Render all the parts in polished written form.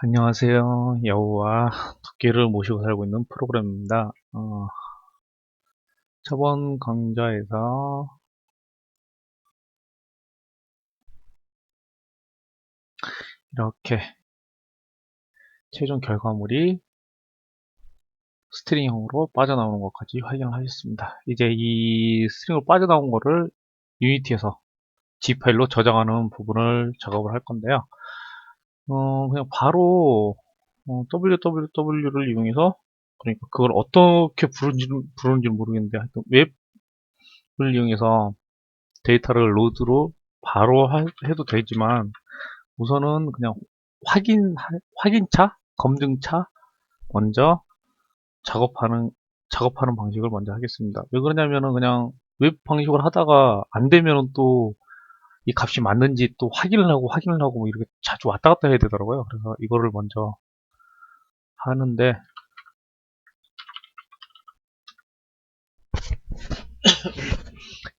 안녕하세요. 여우와 토끼를 모시고 살고 있는 프로그램입니다. 저번 강좌에서 이렇게 최종 결과물이 스트링형으로 빠져나오는 것까지 확인을 하셨습니다. 이제 이 스트링으로 빠져나온 거를 유니티에서 G 파일로 저장하는 부분을 작업을 할 건데요. 그냥 바로 www를 이용해서, 그러니까 그걸 어떻게 부르는지 모르겠는데, 하여튼 웹을 이용해서 데이터를 로드로 바로 해도 되지만, 우선은 그냥 확인차, 검증차 먼저 작업하는 방식을 먼저 하겠습니다. 왜 그러냐면은, 그냥 웹 방식으로 하다가 안 되면은 또 이 값이 맞는지 또 확인을 하고 뭐 이렇게 자주 왔다 갔다 해야 되더라고요. 그래서 이거를 먼저 하는데,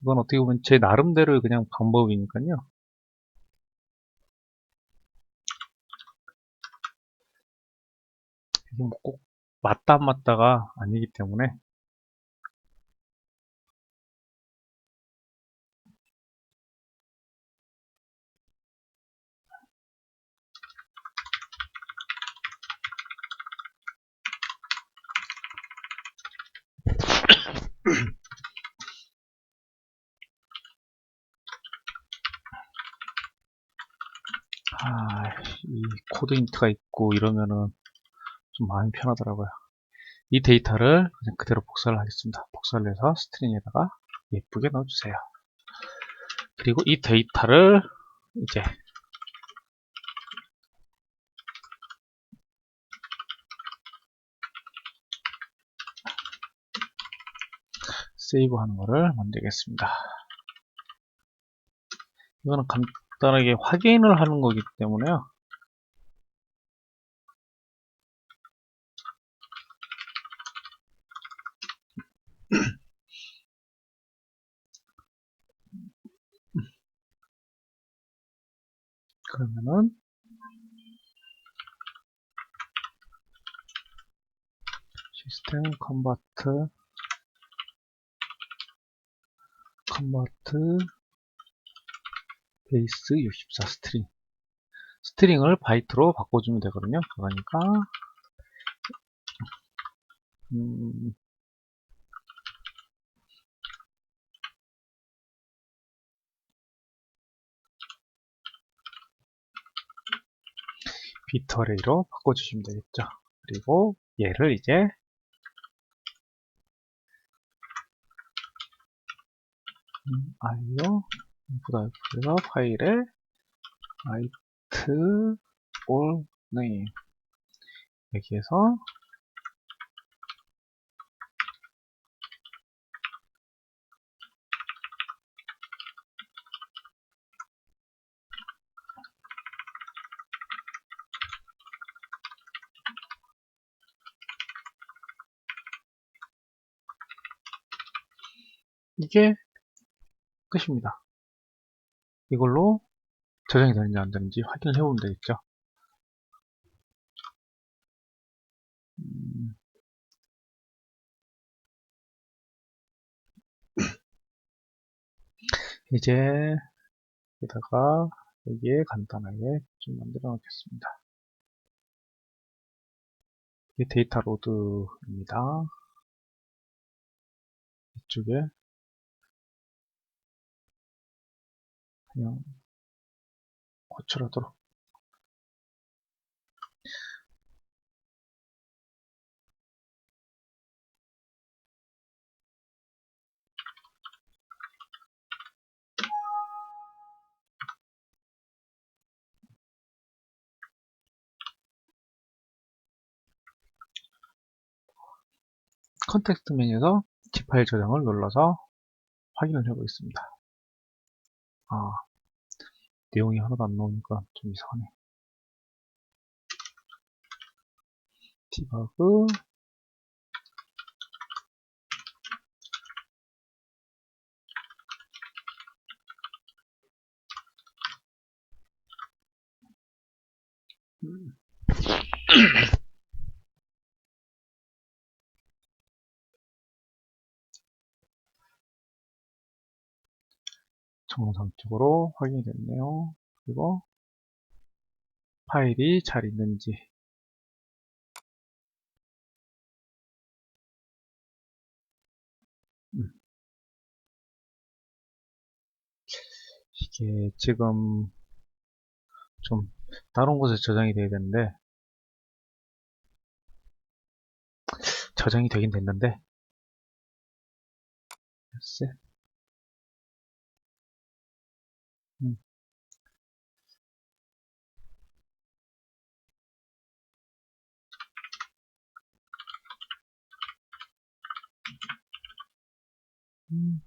이건 어떻게 보면 제 나름대로의 그냥 방법이니까요. 이게 뭐 꼭 맞다 안 맞다가 아니기 때문에. 이 코드 힌트가 있고 이러면은 좀 마음이 편하더라고요. 이 데이터를 그냥 그대로 복사를 하겠습니다. 복사를 해서 스트링에다가 예쁘게 넣어주세요. 그리고 이 데이터를 이제 세이브 하는 거를 만들겠습니다. 이거는 간단하게 확인을 하는 거기 때문에요. 그러면은 시스템 컨버트 베이스 64 스트링을 바이트로 바꿔주면 되거든요. 그러니까 음, 비트 어레이로 바꿔주시면 되겠죠. 그리고 얘를 이제 IO 인풋에서 파일에 write all name 여기에서 이게 끝입니다. 이걸로 저장이 되는지 안 되는지 확인을 해보면 되겠죠. 이제 여기다가 여기에 간단하게 좀 만들어 놓겠습니다. 이게 데이터 로드입니다. 이쪽에 그냥 호출하도록 컨텍스트 메뉴에서 G 파일 저장을 눌러서 확인을 해보겠습니다. 내용이 하나도 안 나오니까 좀 이상하네. 디버그 정상적으로 확인이 됐네요. 그리고 파일이 잘 있는지 이게 지금 좀 다른 곳에 저장이 돼야 되는데 저장이 되긴 됐는데 글쎄. 음, 음,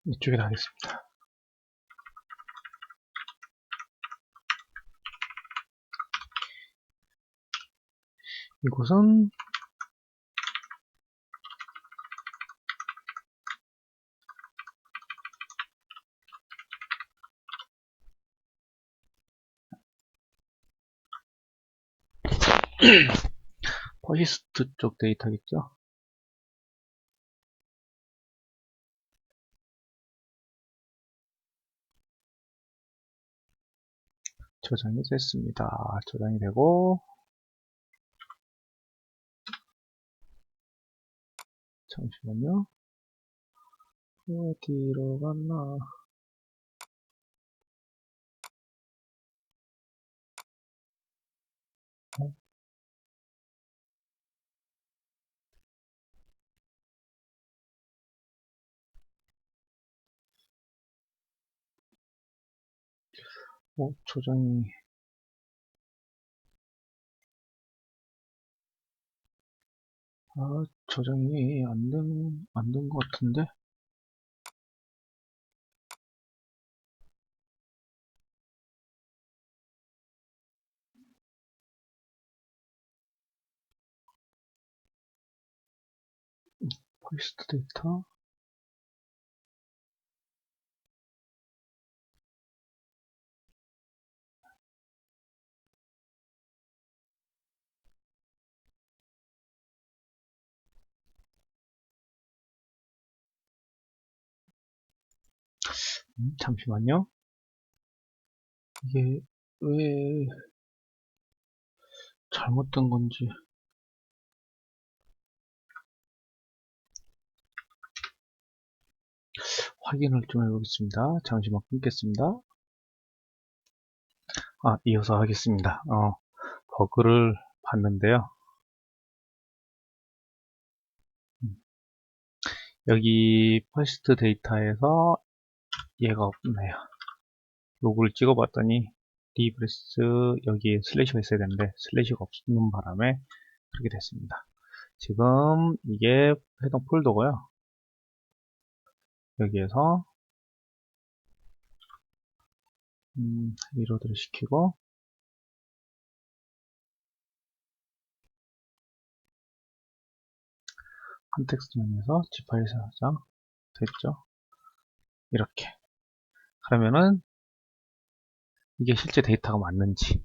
이쪽에다 하겠습니다. 이곳은 퍼시스트 쪽 데이터겠죠? 저장이 됐습니다. 저장이 되고 잠시만요. 어디로 갔나? 저장이 저장이 안 된 것 같은데? 퍼시스트 데이터? 잠시만요. 이게 왜 잘못된 건지 확인을 좀 해보겠습니다. 잠시만 끊겠습니다. 이어서 하겠습니다. 버그를 봤는데요. 여기 퍼시스트 데이터에서 얘가 없네요. 로그를 찍어봤더니 리브레스 여기에 슬래시가 있어야 되는데 슬래시가 없는 바람에 그렇게 됐습니다. 지금 이게 해당 폴더고요. 여기에서 리로드를 시키고 컨텍스트 메뉴에서 지파일 저장 됐죠. 이렇게 그러면은 이게 실제 데이터가 맞는지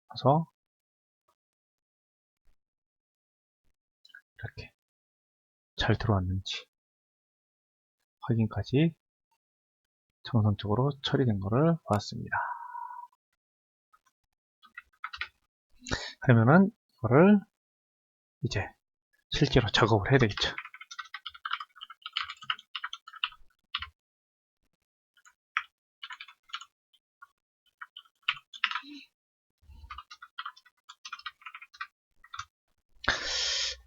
그래서 이렇게 잘 들어왔는지 확인까지 정상적으로 처리된 것을 보았습니다. 그러면은 이거를 이제 실제로 작업을 해야 되겠죠.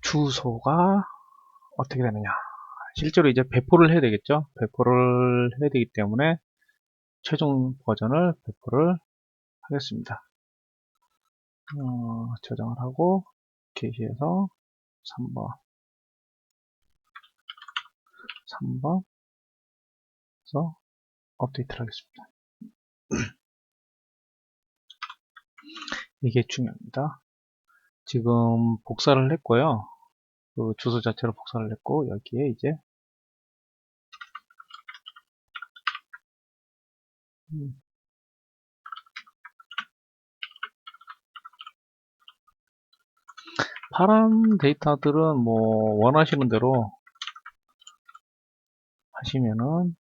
주소가 어떻게 되느냐. 실제로 이제 배포를 해야 되겠죠. 배포를 해야 되기 때문에 최종 버전을 배포를 하겠습니다. 저장을 하고 게시해서 3번 에서 업데이트를 하겠습니다. 이게 중요합니다. 지금 복사를 했고요. 그 주소 자체로 복사를 했고, 여기에 이제 파란 데이터들은 뭐 원하시는 대로 하시면은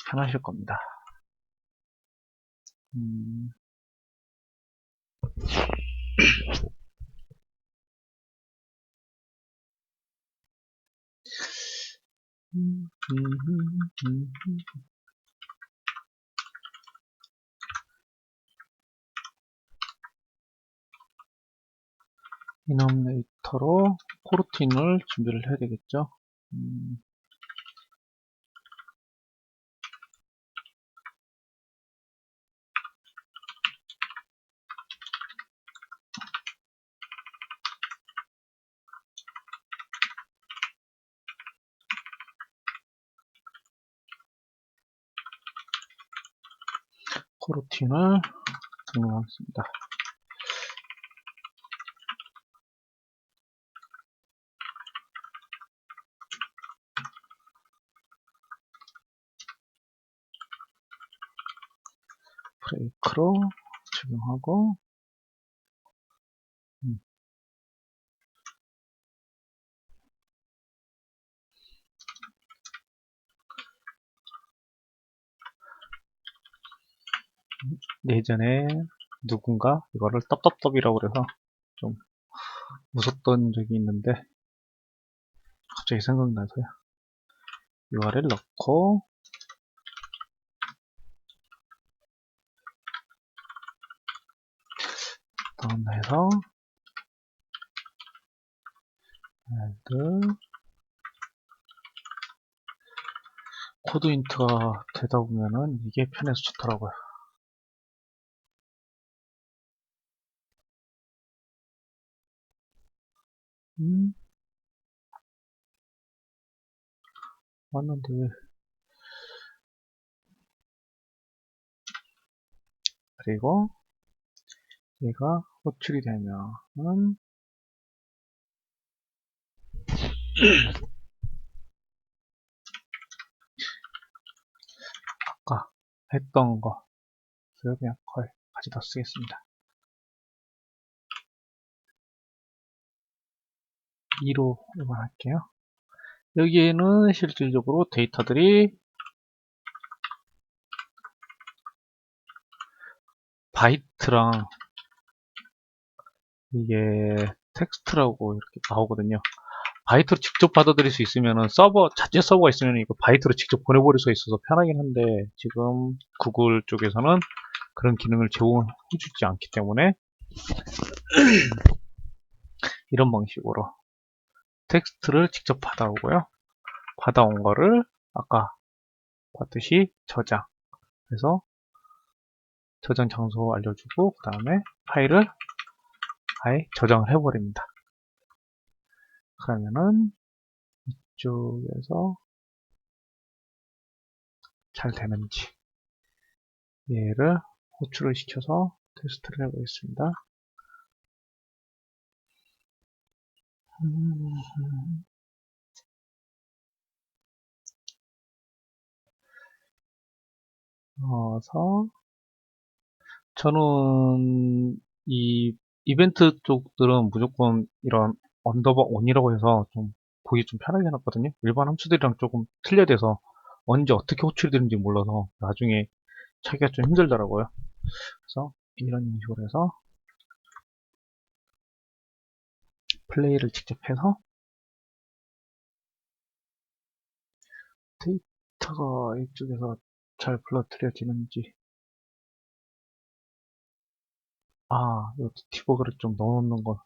편하실 겁니다. 음, 이너미네이터로 코르틴을 준비를 해야 되겠죠. 코르틴을 등록하겠습니다. 브레이크로 적용하고 예전에 누군가 이거를 떡떡떡이라고 그래서 좀 웃었던 적이 있는데 갑자기 생각나서요. URL 넣고 다운해서 코드 인트가 되다 보면은 이게 편해서 좋더라고요. 왔는데 왜 그리고 얘가 호출이 되면은 아까 했던 거 그냥 거의 가져다 쓰겠습니다. 2로 일반할게요. 여기에는 실질적으로 데이터들이 바이트랑 이게 텍스트라고 이렇게 나오거든요. 바이트로 직접 받아들일 수 있으면은 자체 서버가 있으면 이거 바이트로 직접 보내버릴 수 있어서 편하긴 한데 지금 구글 쪽에서는 그런 기능을 제공해주지 않기 때문에 이런 방식으로 텍스트를 직접 받아오고요. 받아온 거를 아까 봤듯이 저장해서 저장 장소 알려주고 그 다음에 파일을 아예 저장을 해버립니다. 그러면은 이쪽에서 잘 되는지 얘를 호출을 시켜서 테스트를 해보겠습니다. 넣어서 저는 이 이벤트 쪽들은 무조건 이런 언더바 온이라고 해서 좀 보기 좀 편하게 해놨거든요. 일반 함수들이랑 조금 틀려돼서 언제 어떻게 호출이 되는지 몰라서 나중에 찾기가 좀 힘들더라고요. 그래서 이런 식으로 해서 플레이를 직접 해서 데이터가 이쪽에서 잘 불러들여지는지 이거 디버그를 좀 넣어놓는 거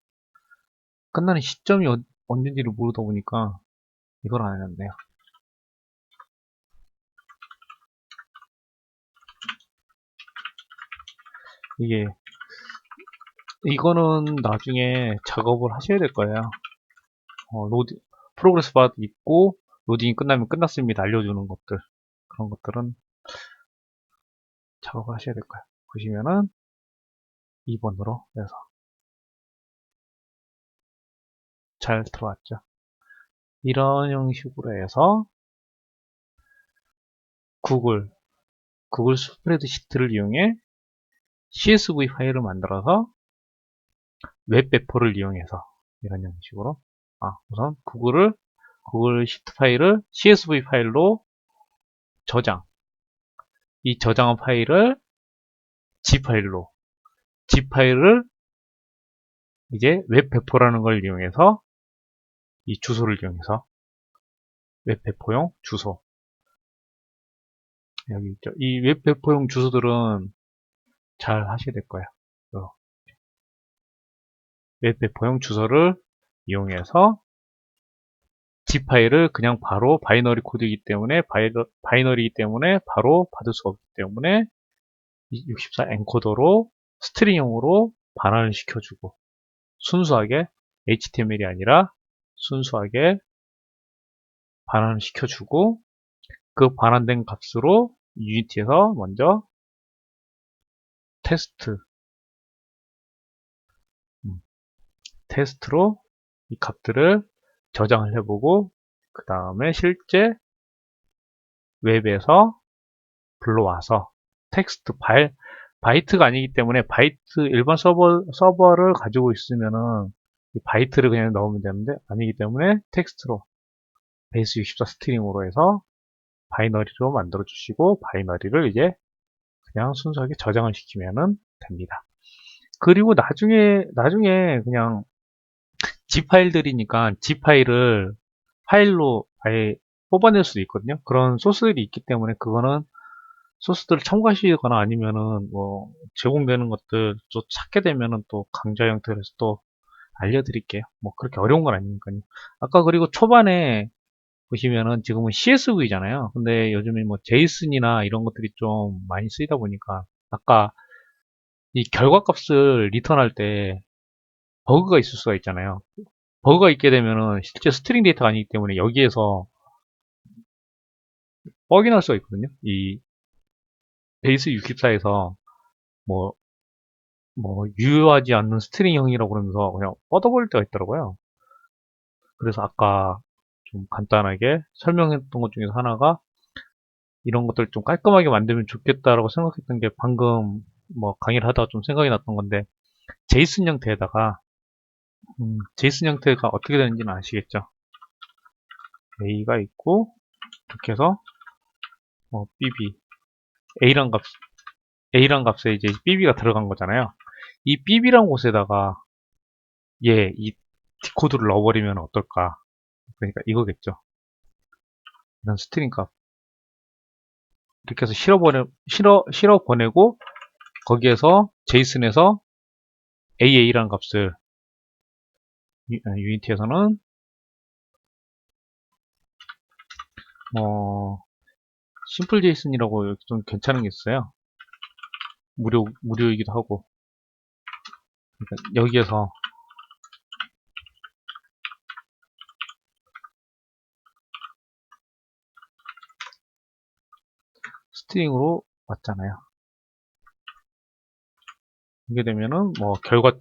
끝나는 시점이 언제인지를 모르다 보니까 이걸 안 해놨네요. 이거는 나중에 작업을 하셔야 될 거예요. 프로그레스 바 있고 로딩이 끝나면 끝났습니다 알려주는 것들 그런 것들은 작업을 하셔야 될 거예요. 보시면은 2번으로 해서 잘 들어왔죠. 이런 형식으로 해서 구글 스프레드시트를 이용해 CSV 파일을 만들어서 웹 배포를 이용해서 이런 형식으로 우선 구글 시트 파일을 CSV 파일로 저장, 이 저장한 파일을 zip 파일을 이제 웹 배포라는 걸 이용해서 이 주소를 이용해서 웹 배포용 주소, 여기 있죠. 이 웹 배포용 주소들은 잘 하셔야 될 거예요. 웹 배포용 주소를 이용해서 zip 파일을 그냥 바로 바이너리 코드이기 때문에 바이너리이기 때문에 바로 받을 수가 없기 때문에 64 엔코더로 스트링형으로 반환을 시켜주고 순수하게 HTML이 아니라 순수하게 반환을 시켜주고 그 반환된 값으로 유니티에서 먼저 테스트로 이 값들을 저장을 해보고 그 다음에 실제 웹에서 불러와서 텍스트 바이트가 아니기 때문에 일반 서버를 가지고 있으면은 이 바이트를 그냥 넣으면 되는데 아니기 때문에 텍스트로 베이스 64 스트링으로 해서 바이너리로 만들어 주시고 바이너리를 이제 그냥 순수하게 저장을 시키면 됩니다. 그리고 나중에 그냥 zip 파일들이니까 zip 파일로 아예 뽑아낼 수도 있거든요. 그런 소스들이 있기 때문에 그거는 소스들을 참고하시거나 아니면은 뭐 제공되는 것들 또 찾게 되면은 또 강좌 형태로 해서 또 알려드릴게요. 뭐 그렇게 어려운 건 아니니까요. 아까 그리고 초반에 보시면은 지금은 CSV잖아요. 근데 요즘에 뭐 제이슨이나 이런 것들이 좀 많이 쓰이다 보니까 아까 이 결과값을 리턴할 때 버그가 있을 수가 있잖아요. 버그가 있게 되면은 실제 스트링 데이터가 아니기 때문에 여기에서 뻑이 날 수가 있거든요. 이 베이스 64에서 뭐 유효하지 않는 스트링형이라고 그러면서 그냥 뻗어버릴 때가 있더라고요. 그래서 아까 좀 간단하게 설명했던 것 중에서 하나가 이런 것들 좀 깔끔하게 만들면 좋겠다라고 생각했던 게 방금 뭐 강의를 하다가 좀 생각이 났던 건데 제이슨 형태에다가 제이슨 형태가 어떻게 되는지는 아시겠죠? A가 있고 이렇게 해서 BB A란 값에 이제 BB가 들어간 거잖아요. 이 BB란 곳에다가 이 디코드를 넣어버리면 어떨까? 그러니까 이거겠죠. 이런 스트링 값 이렇게 해서 실어 보내고 거기에서 제이슨에서 AA라는 값을 유니티에서는 심플 제이슨이라고 좀 괜찮은 게 있어요. 무료이기도 하고 그러니까 여기에서 스트링으로 왔잖아요. 이게 되면은 뭐 결과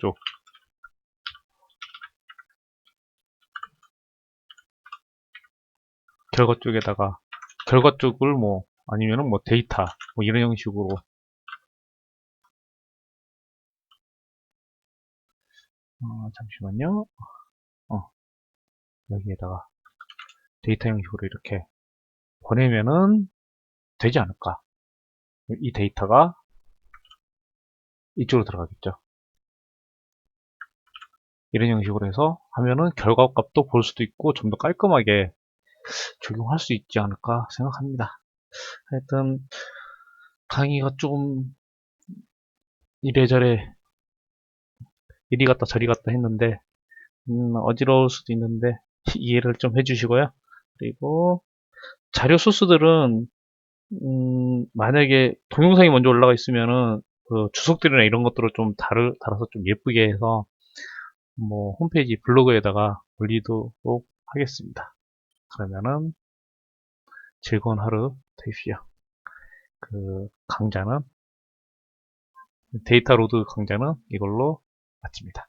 쪽에다가 결과 쪽을 뭐 아니면은 뭐 데이터 뭐 이런 형식으로 잠시만요. 여기에다가 데이터 형식으로 이렇게 보내면은 되지 않을까? 이 데이터가 이쪽으로 들어가겠죠. 이런 형식으로 해서 하면은 결과값도 볼 수도 있고 좀 더 깔끔하게 적용할 수 있지 않을까 생각합니다. 하여튼 강의가 좀 이래저래 이리 갔다 저리 갔다 했는데 어지러울 수도 있는데 이해를 좀 해주시고요. 그리고 자료 소스들은 만약에 동영상이 먼저 올라가 있으면은 그 주석들이나 이런 것들을 좀 달아서 좀 예쁘게 해서 뭐 홈페이지 블로그에다가 올리도록 하겠습니다. 그러면은 즐거운 하루 되십시오. 그 강좌는 데이터 로드 강좌는 이걸로 마칩니다.